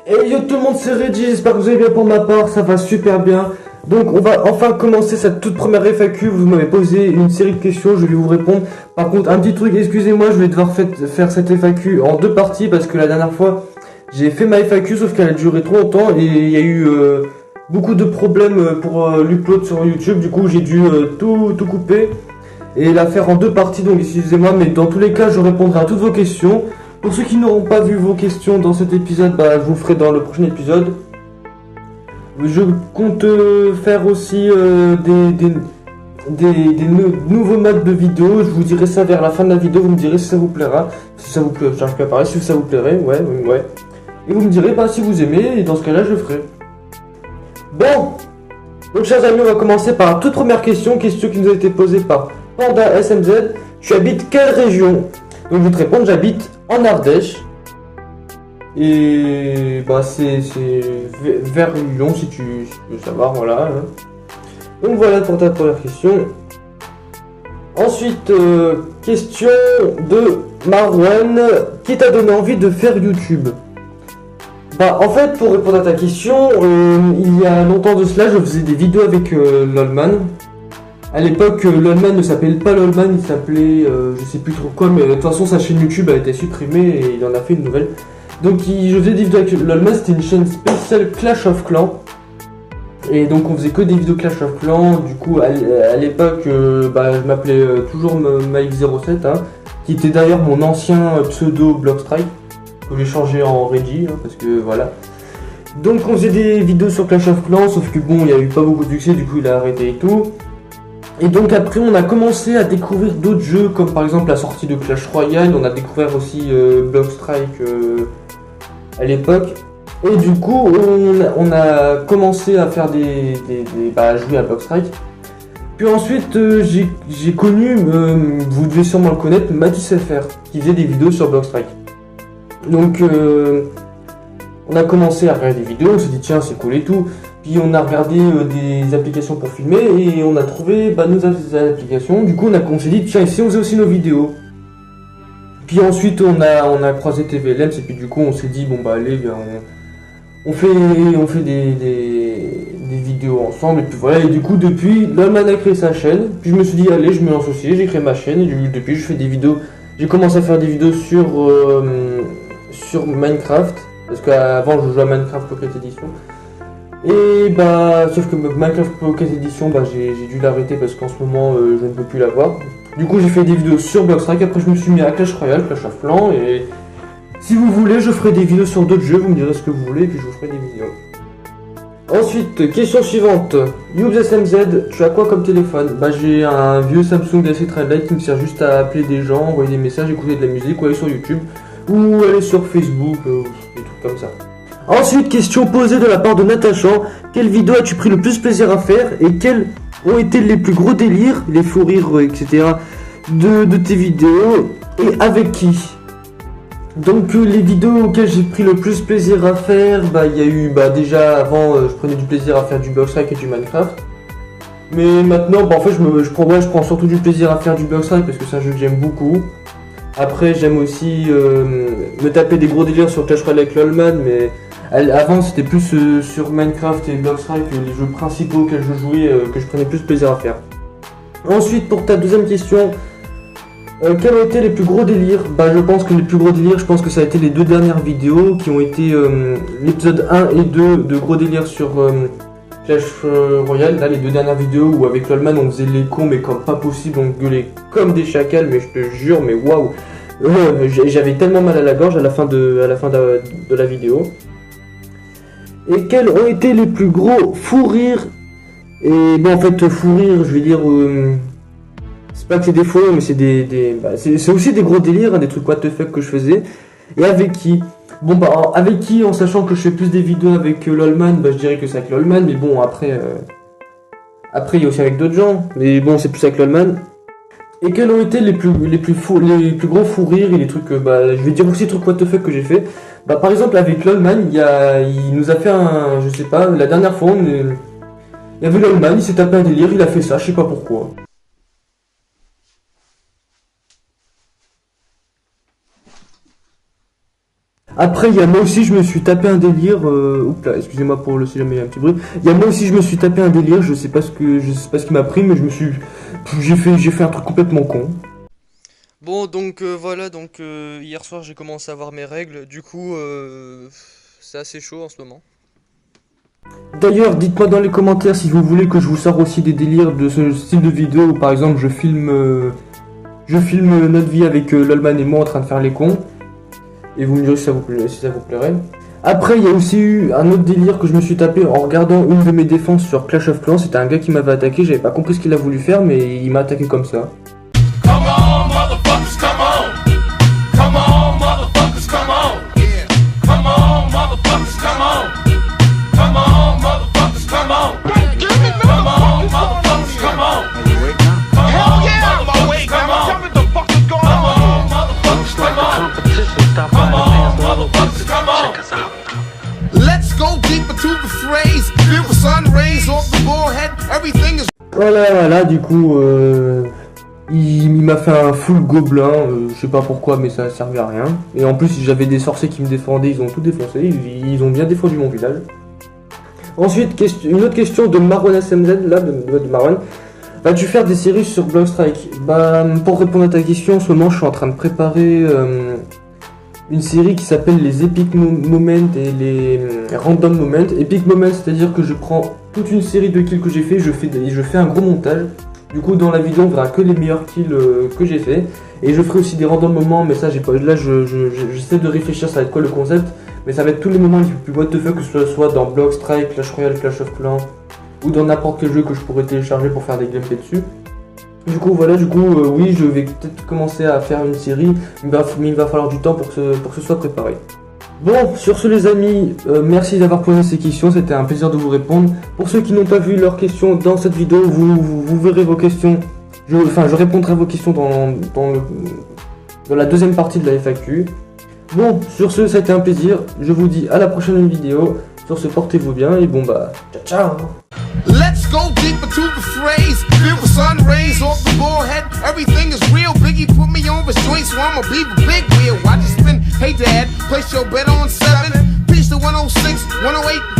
Et yo tout le monde, c'est Reggie, j'espère que vous allez bien. Pour ma part, ça va super bien. Donc on va enfin commencer cette toute première FAQ. Vous m'avez posé une série de questions, je vais vous répondre. Par contre, un petit truc, excusez-moi, je vais devoir faire cette FAQ en deux parties parce que la dernière fois, j'ai fait ma FAQ sauf qu'elle a duré trop longtemps et il y a eu beaucoup de problèmes pour l'upload sur YouTube. Du coup, j'ai dû tout couper et la faire en deux parties, donc excusez-moi, mais dans tous les cas, je répondrai à toutes vos questions. Pour ceux qui n'auront pas vu vos questions dans cet épisode, je vous ferai dans le prochain épisode. Je compte faire aussi nouveaux modes de vidéo. Je vous dirai ça vers la fin de la vidéo. Vous me direz si ça vous plaira. Si ça vous plaît, j'arrive pas à parler. Si ça vous plairait, ouais. Et vous me direz si vous aimez. Et dans ce cas-là, je le ferai. Bon. Donc, chers amis, on va commencer par la toute première question. Question qui nous a été posée par Panda SMZ. Tu habites quelle région? Donc, je vais te répondre. J'habite en Ardèche. Et c'est vers Lyon si tu veux savoir, voilà. Donc voilà pour ta première question. Ensuite, question de Marwan, qui t'a donné envie de faire YouTube? En fait, pour répondre à ta question, il y a longtemps de cela, je faisais des vidéos avec Lolman. À l'époque, Lolman ne s'appelait pas Lolman, il s'appelait, je sais plus trop quoi, mais de toute façon sa chaîne YouTube a été supprimée et il en a fait une nouvelle. Donc je faisais des vidéos avec Lolman, c'était une chaîne spéciale Clash of Clans. Et donc on faisait que des vidéos Clash of Clans. Du coup à l'époque je m'appelais toujours Mike07 qui était d'ailleurs mon ancien pseudo Blockstrike que j'ai changé en Reggie parce que voilà. Donc on faisait des vidéos sur Clash of Clans, sauf que bon, il n'y a eu pas beaucoup de succès, du coup il a arrêté et tout. Et donc après on a commencé à découvrir d'autres jeux, comme par exemple la sortie de Clash Royale. On a découvert aussi Blockstrike à l'époque. Et du coup on a commencé à faire jouer à Blockstrike. Puis ensuite j'ai connu, vous devez sûrement le connaître, MatissFR, qui faisait des vidéos sur Blockstrike. Donc on a commencé à regarder des vidéos, on s'est dit tiens c'est cool et tout. Puis on a regardé des applications pour filmer et on a trouvé nos applications. Du coup on s'est dit tiens ici on faisait aussi nos vidéos. Puis ensuite on a croisé TVLM et puis du coup on s'est dit allez on fait des vidéos ensemble et puis voilà. Et du coup depuis Lolman a créé sa chaîne. Puis je me suis dit allez je me lance aussi, j'ai créé ma chaîne et depuis je fais des vidéos. J'ai commencé à faire des vidéos sur Minecraft. Parce qu'avant je jouais à Minecraft Pocket Edition. Et sauf que Minecraft Pocket Edition j'ai dû l'arrêter parce qu'en ce moment je ne peux plus l'avoir. Du coup j'ai fait des vidéos sur Blockstrike, après je me suis mis à Clash Royale, Clash of Clans et si vous voulez je ferai des vidéos sur d'autres jeux, vous me direz ce que vous voulez et puis je vous ferai des vidéos. Ensuite, question suivante. YoubsSMZ, tu as quoi comme téléphone? J'ai un vieux Samsung Galaxy Trend Lite qui me sert juste à appeler des gens, envoyer des messages, écouter de la musique ou aller sur YouTube ou aller sur Facebook, des trucs comme ça. Ensuite, question posée de la part de Natacha. Quelle vidéo as-tu pris le plus plaisir à faire et quels ont été les plus gros délires, les fous rires, etc. de tes vidéos et avec qui? Donc les vidéos auxquelles j'ai pris le plus plaisir à faire, il y a eu déjà avant je prenais du plaisir à faire du Blockstrike et du Minecraft. Mais maintenant en fait je prends surtout du plaisir à faire du Blockstrike parce que c'est un jeu que j'aime beaucoup. Après j'aime aussi me taper des gros délires sur Clash Royale avec Lolman, mais avant c'était plus sur Minecraft et Blockstrike, les jeux principaux auxquels je jouais, que je prenais plus plaisir à faire. Ensuite pour ta deuxième question, quels ont été les plus gros délires? Je pense que les plus gros délires, ça a été les deux dernières vidéos qui ont été l'épisode 1 et 2 de gros délires sur Clash Royale. Là les deux dernières vidéos où avec Lolman on faisait les cons mais comme pas possible, on gueulait comme des chacals, mais je te jure, mais waouh, j'avais tellement mal à la gorge à la fin de la vidéo. Et quels ont été les plus gros fous rires? Et en fait fous rires, je vais dire c'est pas que c'est des fous, mais c'est c'est aussi des gros délires, des trucs what the fuck que je faisais. Et avec qui? Avec qui, en sachant que je fais plus des vidéos avec Lolman, je dirais que c'est avec Lolman, mais après il y a aussi avec d'autres gens, mais c'est plus avec Lolman. Et quels ont été les plus gros fous rires et les trucs, je vais dire aussi les trucs what the fuck que j'ai fait. Par exemple avec Lolman, il nous a fait je sais pas, la dernière fois, il y avait Lolman, il s'est tapé un délire, il a fait ça, je sais pas pourquoi. Après, il y a moi aussi, je me suis tapé un délire. Oups là, excusez-moi pour le si jamais il y a un petit bruit. Il y a moi aussi, je me suis tapé un délire. Je sais pas ce qui m'a pris, mais j'ai fait un truc complètement con. Bon, donc voilà, donc hier soir j'ai commencé à avoir mes règles, du coup c'est assez chaud en ce moment. D'ailleurs, dites-moi dans les commentaires si vous voulez que je vous sorte aussi des délires de ce style de vidéo où par exemple je filme notre vie avec Lolman et moi en train de faire les cons. Et vous me direz si ça vous plairait. Après, il y a aussi eu un autre délire que je me suis tapé en regardant une de mes défenses sur Clash of Clans. C'était un gars qui m'avait attaqué, j'avais pas compris ce qu'il a voulu faire, mais il m'a attaqué comme ça. Come on, motherfuckers, come on. Come on, motherfuckers, come on. Yeah. Come on, motherfuckers, come on. Come on, motherfuckers, come on. Come on, motherfuckers, come on. Hell yeah, I'm awake. Tell me the fuck is going on. Come on, motherfuckers, come on. Come on, motherfuckers, come on. Let's go deeper to the phrase. Feel the sun rays off the forehead. Everything is. Voilà, du coup, il m'a fait un full gobelin, je sais pas pourquoi, mais ça servait à rien. Et en plus, j'avais des sorciers qui me défendaient, ils ont tout défoncé, ils ont bien défendu mon village. Ensuite, une autre question de Marwan SMZ, là, de Marwan. Vas-tu faire des séries sur Blockstrike? Bah, pour répondre à ta question, en ce moment, je suis en train de préparer une série qui s'appelle les Epic Moments et les Random Moments. Epic Moments, c'est-à-dire que je prends toute une série de kills que j'ai fait, je fais un gros montage. Du coup, dans la vidéo, on verra que les meilleurs kills que j'ai fait. Et je ferai aussi des random moments, mais ça, j'essaie de réfléchir, ça va être quoi le concept. Mais ça va être tous les moments les plus what the fuck, que ce soit dans Blockstrike, Clash Royale, Clash of Clans, ou dans n'importe quel jeu que je pourrais télécharger pour faire des gameplays dessus. Du coup, voilà, oui, je vais peut-être commencer à faire une série, mais il va falloir du temps pour que ce soit préparé. Bon, sur ce les amis, merci d'avoir posé ces questions, c'était un plaisir de vous répondre. Pour ceux qui n'ont pas vu leurs questions dans cette vidéo, vous verrez vos questions, je répondrai à vos questions dans la deuxième partie de la FAQ. Bon, sur ce, ça a été un plaisir, je vous dis à la prochaine vidéo, sur ce, portez-vous bien et bon bah, ciao. Let's go deeper to the phrase. Feel the sun rays off the forehead. Everything is real. Biggie put me on his joint, so I'ma be the big wheel. Watch it spin. Hey dad, place your bet on 7. Pitch to 106, 108.